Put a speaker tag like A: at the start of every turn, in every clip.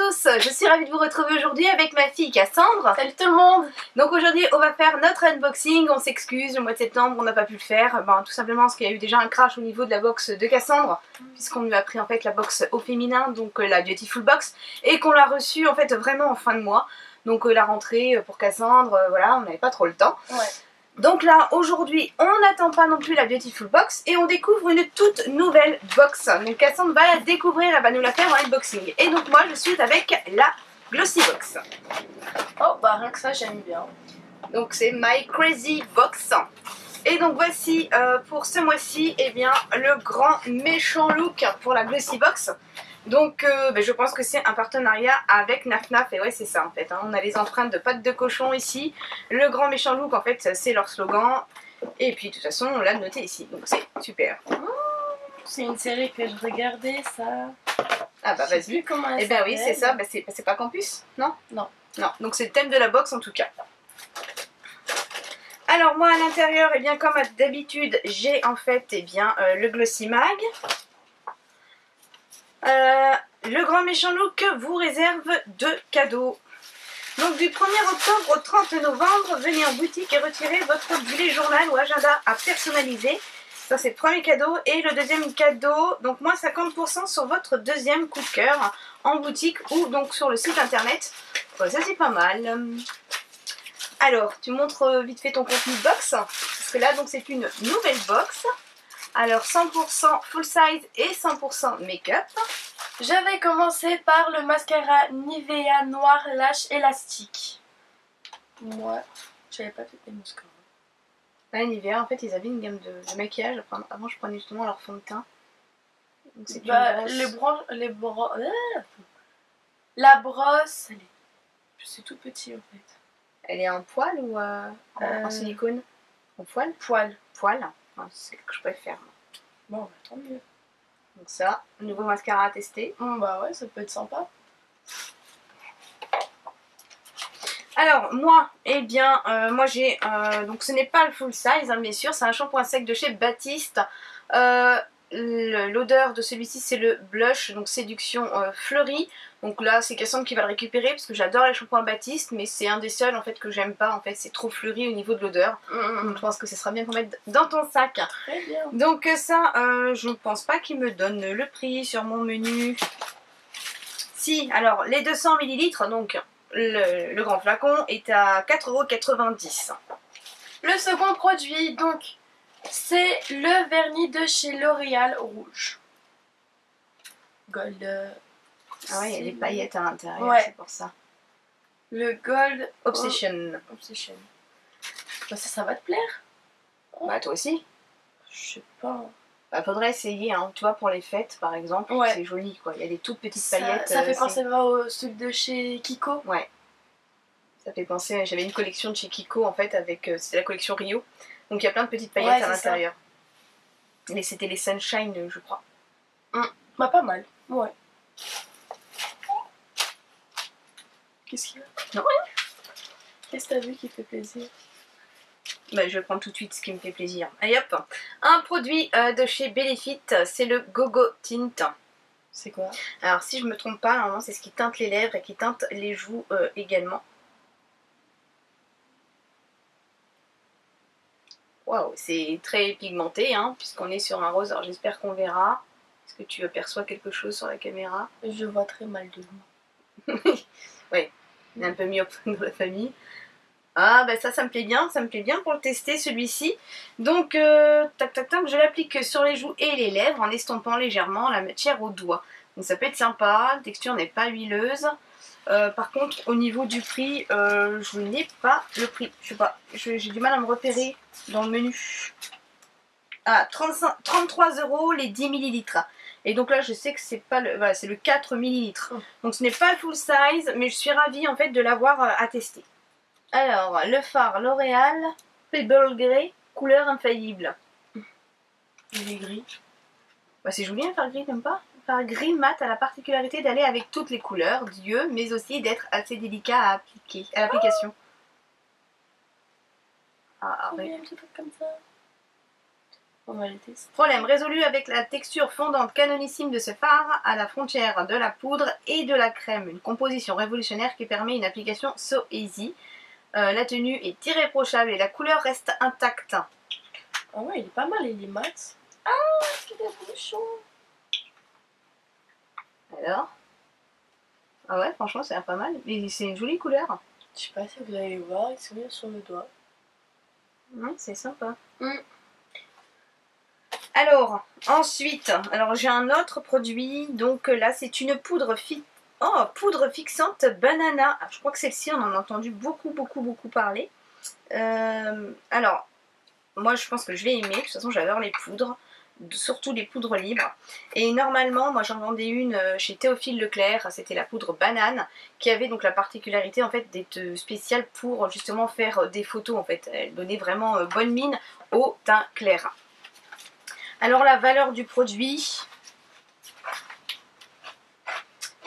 A: tous, je suis ravie de vous retrouver aujourd'hui avec ma fille Cassandre.
B: Salut tout le monde.
A: Donc aujourd'hui on va faire notre unboxing, on s'excuse, le mois de septembre on n'a pas pu le faire, tout simplement parce qu'il y a eu déjà un crash au niveau de la box de Cassandre, puisqu'on lui a pris en fait la box au féminin, donc la Beautiful Box, et qu'on l'a reçue en fait vraiment en fin de mois. Donc la rentrée pour Cassandre, voilà, on n'avait pas trop le temps.
B: Ouais.
A: Donc là, aujourd'hui, on n'attend pas non plus la Beautiful Box et on découvre une toute nouvelle box. Donc Cassandre va la découvrir, elle va nous la faire en unboxing. Et donc moi, je suis avec la Glossy Box.
B: Oh, bah rien que ça, j'aime bien.
A: Donc c'est My Crazy Box. Et donc voici pour ce mois-ci, eh bien, le grand méchant look pour la Glossy Box. Donc je pense que c'est un partenariat avec Naf Naf, et ouais c'est ça en fait, hein. On a les empreintes de pâte de cochon ici, le grand méchant look en fait c'est leur slogan, et puis de toute façon on l'a noté ici, donc c'est super.
B: C'est une série que je regardais, ça.
A: Ah bah vas-y. Et ben oui c'est ça, c'est pas Campus, non?
B: Non.
A: Non, donc c'est le thème de la box en tout cas. Alors moi à l'intérieur, et bien comme d'habitude, j'ai en fait le Glossy Mag. Le grand méchant look vous réserve 2 cadeaux. Donc du 1er octobre au 30 novembre, venez en boutique et retirez votre bullet journal ou agenda à personnaliser. Ça c'est le premier cadeau. Et le deuxième cadeau, donc moins 50% sur votre deuxième coup de cœur en boutique ou donc sur le site internet. Ouais, ça c'est pas mal. Alors, tu montres vite fait ton contenu de box. Parce que là donc c'est une nouvelle box. Alors 100% full size et 100% make-up.
B: Je vais commencer par le mascara Nivea noir lash élastique. Moi, j'avais pas fait des mascaras.
A: Là, Nivea, en fait, ils avaient une gamme de maquillage. Avant, je prenais justement leur fond de teint. Donc, c'est
B: la brosse, c'est tout petit en fait.
A: Elle est en poil ou en silicone? En poil?
B: Poil.
A: Poil. C'est ce que je préfère.
B: Bon, bah, tant mieux.
A: Donc ça, nouveau mascara à tester.
B: Bah ouais, ça peut être sympa.
A: Alors moi, moi j'ai, donc ce n'est pas le full size, hein, bien sûr, c'est un shampoing sec de chez Baptiste. L'odeur de celui-ci c'est le blush, donc séduction fleurie. Donc là c'est Cassandre qui va le récupérer parce que j'adore les shampoings Baptiste, mais c'est un des seuls en fait que j'aime pas, en fait c'est trop fleuri au niveau de l'odeur. Donc je pense que ce sera bien qu'on mette dans ton sac.
B: Très bien. Donc
A: ça, je ne pense pas qu'il me donne le prix sur mon menu. Si, alors les 200 ml, donc le grand flacon est à 4,90 €.
B: Le second produit, donc, c'est le vernis de chez L'Oréal rouge. Gold.
A: Ah ouais, il y a des paillettes à l'intérieur,
B: ouais.
A: C'est pour ça.
B: Le Gold
A: Obsession.
B: Obsession. Bah ça va te plaire?
A: Bah toi aussi.
B: Je sais pas.
A: Bah faudrait essayer, hein. Tu vois, pour les fêtes par exemple,
B: ouais.
A: C'est joli quoi. Il y a des toutes petites paillettes.
B: Ça fait penser au truc de chez Kiko.
A: Ouais. Ça fait penser, j'avais une collection de chez Kiko en fait, avec c'était la collection Rio. Donc il y a plein de petites paillettes à l'intérieur. Et c'était les Sunshine, je crois.
B: Bah pas mal, ouais. Qu'est-ce qu'il y a?
A: Non, rien.
B: Qu'est-ce que t'as vu qui fait plaisir?
A: Bah, je vais prendre tout de suite ce qui me fait plaisir. Allez hop. Un produit de chez Benefit, c'est le Gogo Tint.
B: C'est quoi?
A: Alors si je me trompe pas, normalement c'est ce qui teinte les lèvres et qui teinte les joues également. Waouh, c'est très pigmenté, hein, puisqu'on est sur un rose. Alors j'espère qu'on verra. Est-ce que tu aperçois quelque chose sur la caméra?
B: Je vois très mal de loin.
A: Oui, on est un peu myope dans la famille. Ah bah ça me plaît bien pour le tester celui-ci. Donc tac tac tac, je l'applique sur les joues et les lèvres en estompant légèrement la matière au doigt. Donc ça peut être sympa, la texture n'est pas huileuse. Par contre au niveau du prix, je n'ai pas le prix. Je sais pas, j'ai du mal à me repérer dans le menu. Ah, 33 € les 10 ml. Et donc là je sais que c'est pas le. Voilà, c'est le 4 ml. Donc ce n'est pas le full size, mais je suis ravie en fait de l'avoir à tester. Alors, le fard L'Oréal Pebble Grey, couleur infaillible.
B: Il est gris.
A: Bah, c'est joli un fard gris, t'aimes pas? Le fard gris mat a la particularité d'aller avec toutes les couleurs d'yeux, mais aussi d'être assez délicat à appliquer, à l'application.
B: Ah, un petit truc comme ça. On va les tester.
A: Problème résolu avec la texture fondante canonissime de ce fard à la frontière de la poudre et de la crème. Une composition révolutionnaire qui permet une application so easy. La tenue est irréprochable et la couleur reste intacte.
B: Ah ouais, il est pas mal, il est mat. Ah, c'est des bouchons.
A: Alors? Ah ouais, franchement, ça a l'air pas mal. Mais c'est une jolie couleur.
B: Je sais pas si vous allez voir, il se met sur le doigt.
A: C'est sympa. Alors, ensuite, j'ai un autre produit. Donc là, c'est une poudre fixante banana. Je crois que celle-ci, on en a entendu beaucoup parler. Alors, moi, je pense que je vais aimer. De toute façon, j'adore les poudres. Surtout les poudres libres. Et normalement, moi j'en vendais une chez Théophile Leclerc, c'était la poudre banane, qui avait donc la particularité en fait d'être spéciale pour justement faire des photos en fait. Elle donnait vraiment bonne mine au teint clair. Alors la valeur du produit.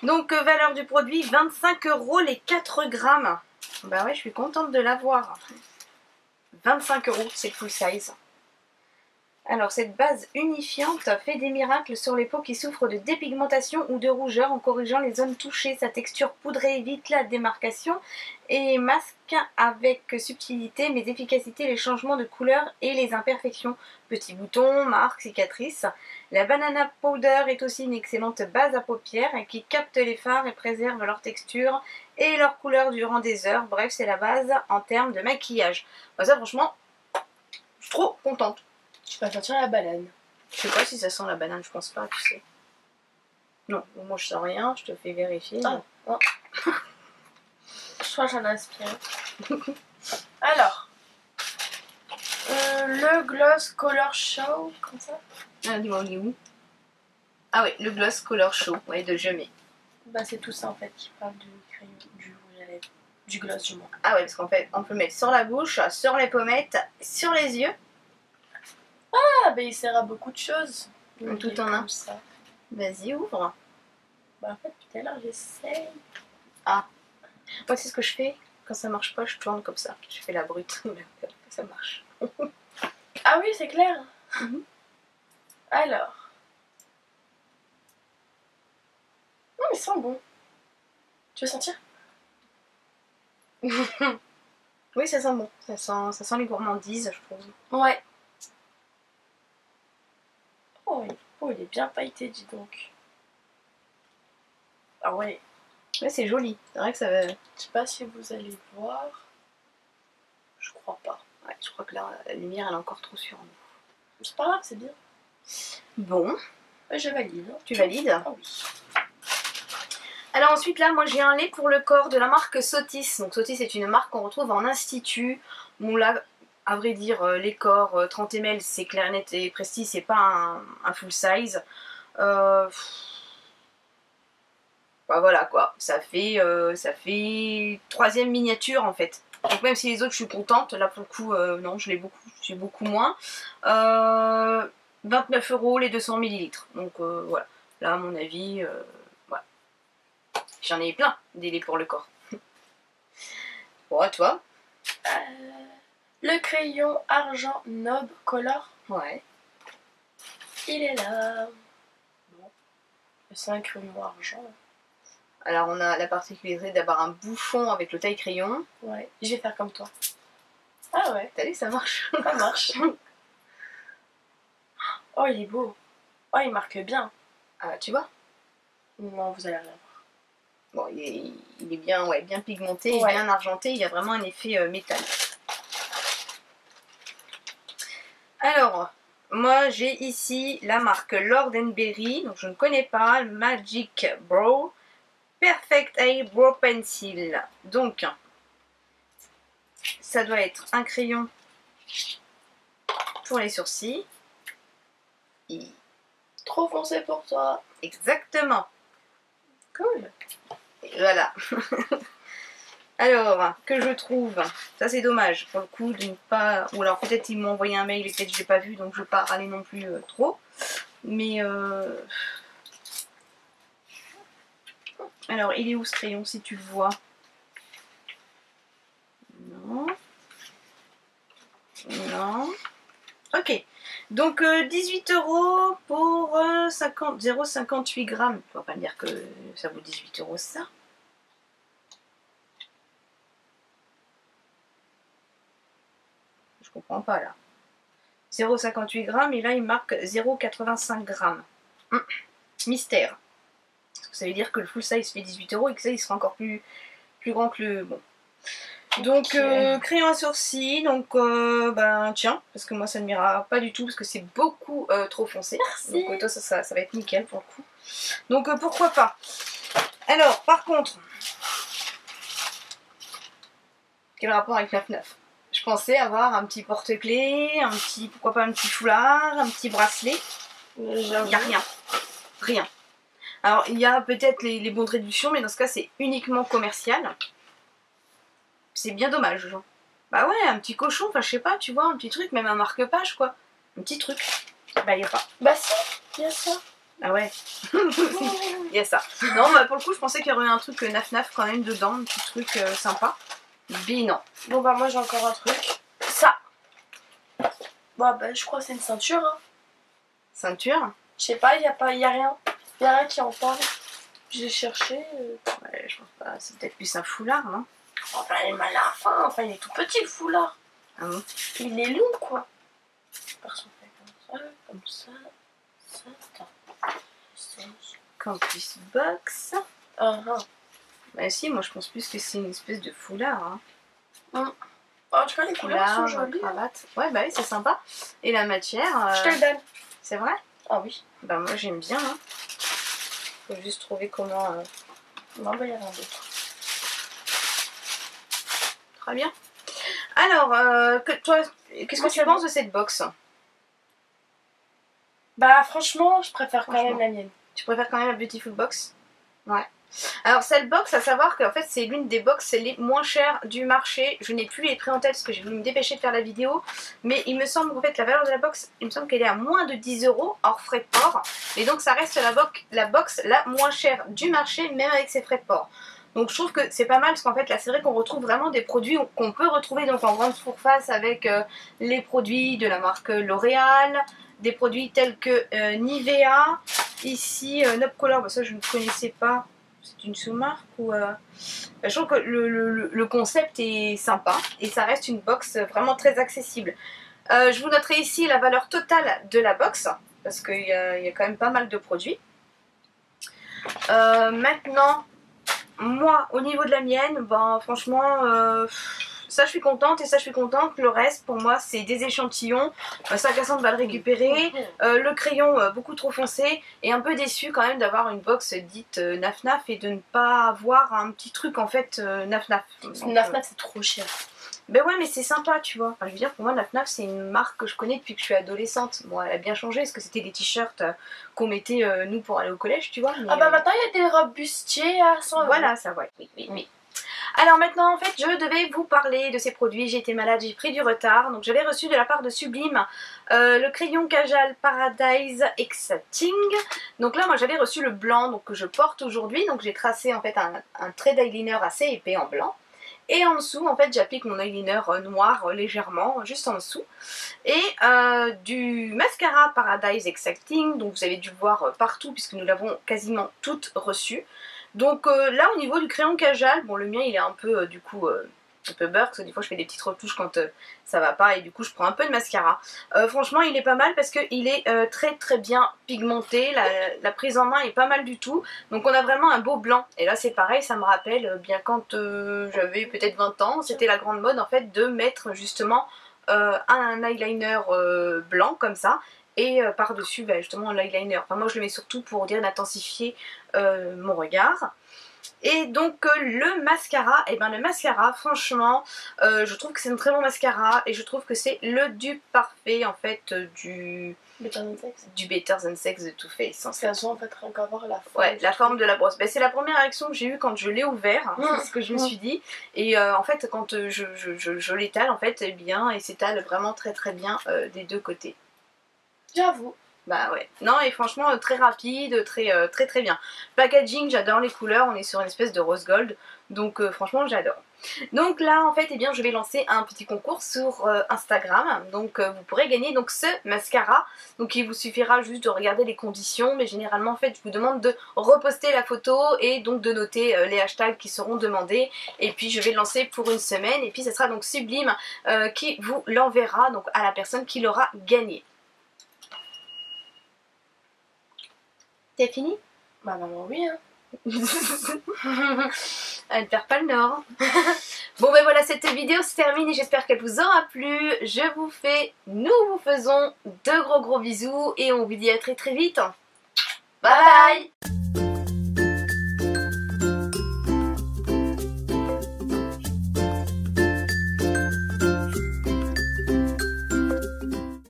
A: Donc valeur du produit 25 € les 4 grammes. Bah ouais, je suis contente de l'avoir. 25 €, c'est full size. Alors cette base unifiante fait des miracles sur les peaux qui souffrent de dépigmentation ou de rougeur en corrigeant les zones touchées. Sa texture poudrée évite la démarcation et masque avec subtilité mais efficacité les changements de couleur et les imperfections. Petits boutons, marques, cicatrices. La banana powder est aussi une excellente base à paupières qui capte les fards et préserve leur texture et leur couleur durant des heures. Bref, c'est la base en termes de maquillage. Bah, ça franchement, je suis trop contente.
B: Tu vas sentir la banane.
A: Je sais pas si ça sent la banane, je pense pas, tu sais. Non, moi je sens rien, je te fais vérifier.
B: Ah, oh. Je crois que j'en inspire. Alors, le Gloss Color Show, comme ça.
A: Ah, dis-moi, on est où? Ah oui, le Gloss Color Show, ouais, de Jemé.
B: Bah c'est tout ça en fait qui parle du crayon, du rouge à lèvres, du gloss du moins.
A: Ah ouais, parce qu'en fait, on peut le mettre sur la bouche, sur les pommettes, sur les yeux.
B: Ah bah il sert à beaucoup de choses.
A: Tout en un.
B: Comme ça.
A: Vas-y, ouvre.
B: Bah en fait tout à l'heure j'essaye.
A: Ah. Moi, c'est ce que je fais. Quand ça marche pas, je tourne comme ça. Je fais la brute. Ça marche.
B: Ah oui, c'est clair. Alors. Non mais ça sent bon. Tu veux sentir?
A: Oui, ça sent bon. Ça sent les gourmandises, je trouve.
B: Ouais. Oh, il est bien pailleté, dis donc. Ah ouais.
A: Ouais, c'est joli. C'est vrai que ça va...
B: Je sais pas si vous allez voir. Je crois pas.
A: Ouais, je crois que la lumière, elle est encore trop sur nous.
B: C'est pas grave, c'est bien.
A: Bon.
B: Ouais, je valide.
A: Tu valides?
B: Ah oui.
A: Alors ensuite, là, moi, j'ai un lait pour le corps de la marque Sotis. Donc Sotis est une marque qu'on retrouve en institut. Bon, là, à vrai dire, les corps 30 ml, c'est clair, net et précis, c'est pas un full size. Bah voilà quoi, ça fait 3e miniature en fait. Donc même si les autres je suis contente, là pour le coup non, j'ai beaucoup moins. 29 € les 200 ml. Donc voilà, là à mon avis, voilà. J'en ai plein des laits pour le corps. Bon, à toi.
B: Le crayon argent Nob Color.
A: Ouais.
B: Il est là. Bon. C'est un crayon argent.
A: Alors on a la particularité d'avoir un bouchon avec le taille crayon.
B: Ouais, je vais faire comme toi. Ah ouais.
A: T'as vu, ça marche.
B: Ça marche. Oh, il est beau. Oh, il marque bien.
A: Ah, tu vois.
B: Non, vous allez rien voir.
A: Bon, il est bien, ouais, bien pigmenté,
B: Ouais.
A: bien argenté, il y a vraiment un effet métal. Alors, moi j'ai ici la marque Lord & Berry, donc je ne connais pas, Magic Brow Perfect Eyebrow Pencil. Donc, ça doit être un crayon pour les sourcils. Et...
B: Trop foncé pour toi.
A: Exactement.
B: Cool.
A: Et voilà. Alors, que je trouve, ça c'est dommage pour le coup de ne pas... Ou alors peut-être ils m'ont envoyé un mail et peut-être je l'ai pas vu donc je ne vais pas râler non plus trop. Mais... Alors, il est où ce crayon si tu le vois? Non. Non. Ok. Donc 18 € pour 0,58 grammes. On va pas me dire que ça vaut 18 € ça. Je comprends pas là. 0,58 grammes et là il marque 0,85 grammes. Mystère. Parce que ça veut dire que le full size fait 18 € et que ça il sera encore plus grand que le bon. Donc crayon à sourcils, donc ben tiens, parce que moi ça ne m'ira pas du tout parce que c'est beaucoup trop foncé.
B: Merci.
A: Donc toi ça va être nickel pour le coup. Donc pourquoi pas. Alors par contre, quel rapport avec 9,9? Je pensais avoir un petit porte-clés, pourquoi pas un petit foulard, un petit bracelet. Il n'y a rien. Rien. Alors il y a peut-être les bons de réduction, mais dans ce cas c'est uniquement commercial. C'est bien dommage, genre. Bah ouais, un petit cochon, enfin je sais pas, tu vois, un petit truc, même un marque-page quoi. Un petit truc. Bah y a pas.
B: Bah si, il y a ça.
A: Ah ouais. Il y a ça. Non, bah pour le coup, je pensais qu'il y aurait un truc naf-naf quand même dedans, un petit truc sympa. Mais non.
B: Bon bah moi j'ai encore un truc. Ça. Bon bah je crois que c'est une ceinture. Hein.
A: Ceinture.
B: Je sais pas, il y a rien. Il y a rien qui en parle. J'ai cherché.
A: Ouais, je pense pas. C'est peut-être plus un foulard, non?
B: Oh bah il est mal à la fin. Enfin il est tout petit le foulard.
A: Ah bon?
B: Il est long quoi. Personne fait comme ça. Attends.
A: Campus Box.
B: Ah.
A: Bah si, moi je pense plus que c'est une espèce de foulard. Hein.
B: En tout cas les couleurs sont
A: Foulard,
B: jolies.
A: cravate. Ouais, bah oui, c'est sympa. Et la matière.
B: Je te le donne.
A: C'est vrai?
B: Ah oui.
A: Bah moi j'aime bien. Hein. Faut juste trouver comment.
B: Non, bah il y a rien d'autre.
A: Très bien. Alors, toi, qu'est-ce que tu penses de cette box?
B: Bah franchement, je préfère quand même la mienne.
A: Tu préfères quand même la Beautiful Box? Ouais. Alors cette box, à savoir qu'en fait c'est l'une des box les moins chères du marché. Je n'ai plus les prix en tête parce que j'ai voulu me dépêcher de faire la vidéo. Mais il me semble qu'en fait la valeur de la box, il me semble qu'elle est à moins de 10 € hors frais de port. Et donc ça reste la box la moins chère du marché, même avec ses frais de port. Donc je trouve que c'est pas mal parce qu'en fait là c'est vrai qu'on retrouve vraiment des produits qu'on peut retrouver donc en grande surface avec les produits de la marque L'Oréal, des produits tels que Nivea, ici Nopcolor, bah ça je ne connaissais pas. C'est une sous-marque ou je trouve que le concept est sympa et ça reste une box vraiment très accessible. Je vous noterai ici la valeur totale de la box parce qu'il y a quand même pas mal de produits. Maintenant, moi au niveau de la mienne, ben franchement ça je suis contente et ça je suis contente. Le reste pour moi c'est des échantillons, 5 à 100 va le récupérer, le crayon beaucoup trop foncé et un peu déçu quand même d'avoir une box dite naf-naf et de ne pas avoir un petit truc en fait naf-naf.
B: Naf-naf c'est trop cher.
A: Ben ouais mais c'est sympa tu vois, enfin, je veux dire pour moi naf-naf c'est une marque que je connais depuis que je suis adolescente. Bon elle a bien changé parce que c'était des t-shirts qu'on mettait nous pour aller au collège tu vois. Mais,
B: ah bah maintenant il y a des robes bustiers à 100 €.
A: Voilà ça va, oui. Alors maintenant en fait je devais vous parler de ces produits, j'ai été malade, j'ai pris du retard, donc j'avais reçu de la part de Sublime le crayon Kajal Paradise Exciting. Donc là moi j'avais reçu le blanc donc que je porte aujourd'hui, donc j'ai tracé en fait un trait d'eyeliner assez épais en blanc. Et en dessous, en fait, j'applique mon eyeliner noir légèrement, juste en dessous. Et du mascara Paradise Exacting, donc vous avez dû le voir partout puisque nous l'avons quasiment toutes reçu. Donc là, au niveau du crayon Kajal, bon, le mien il est un peu du coup un peu beurre parce que des fois je fais des petites retouches quand ça va pas et du coup je prends un peu de mascara. Franchement il est pas mal parce qu'il est très bien pigmenté, la prise en main est pas mal du tout, donc on a vraiment un beau blanc et là c'est pareil, ça me rappelle bien quand j'avais peut-être 20 ans, c'était la grande mode en fait de mettre justement un eyeliner blanc comme ça et par dessus bah, justement l'eyeliner. Enfin moi je le mets surtout pour dire d'intensifier mon regard. Et donc le mascara, et ben le mascara franchement je trouve que c'est un très bon mascara et je trouve que c'est le dupe parfait en fait du Better Than Sex de Too Faced.
B: En fait rien qu'à voir la forme.
A: Ouais, la forme de la brosse. Ben, c'est la première réaction que j'ai eue quand je l'ai ouvert, c'est ce que je me suis dit. Et en fait quand je l'étale en fait, eh bien il s'étale vraiment très bien des deux côtés.
B: J'avoue.
A: Bah ouais, non et franchement très rapide, très bien. Packaging, j'adore les couleurs, on est sur une espèce de rose gold, donc franchement j'adore. Donc là en fait, eh bien, je vais lancer un petit concours sur Instagram, donc vous pourrez gagner donc ce mascara. Donc il vous suffira juste de regarder les conditions, mais généralement en fait je vous demande de reposter la photo et donc de noter les hashtags qui seront demandés. Et puis je vais le lancer pour une semaine et puis ce sera donc Sublime qui vous l'enverra donc à la personne qui l'aura gagné. T'as fini?
B: Bah maman oui hein.
A: Elle ne perd pas le nord. Bon ben voilà, cette vidéo se termine et j'espère qu'elle vous aura plu. Nous vous faisons de gros bisous et on vous dit à très vite. Bye bye.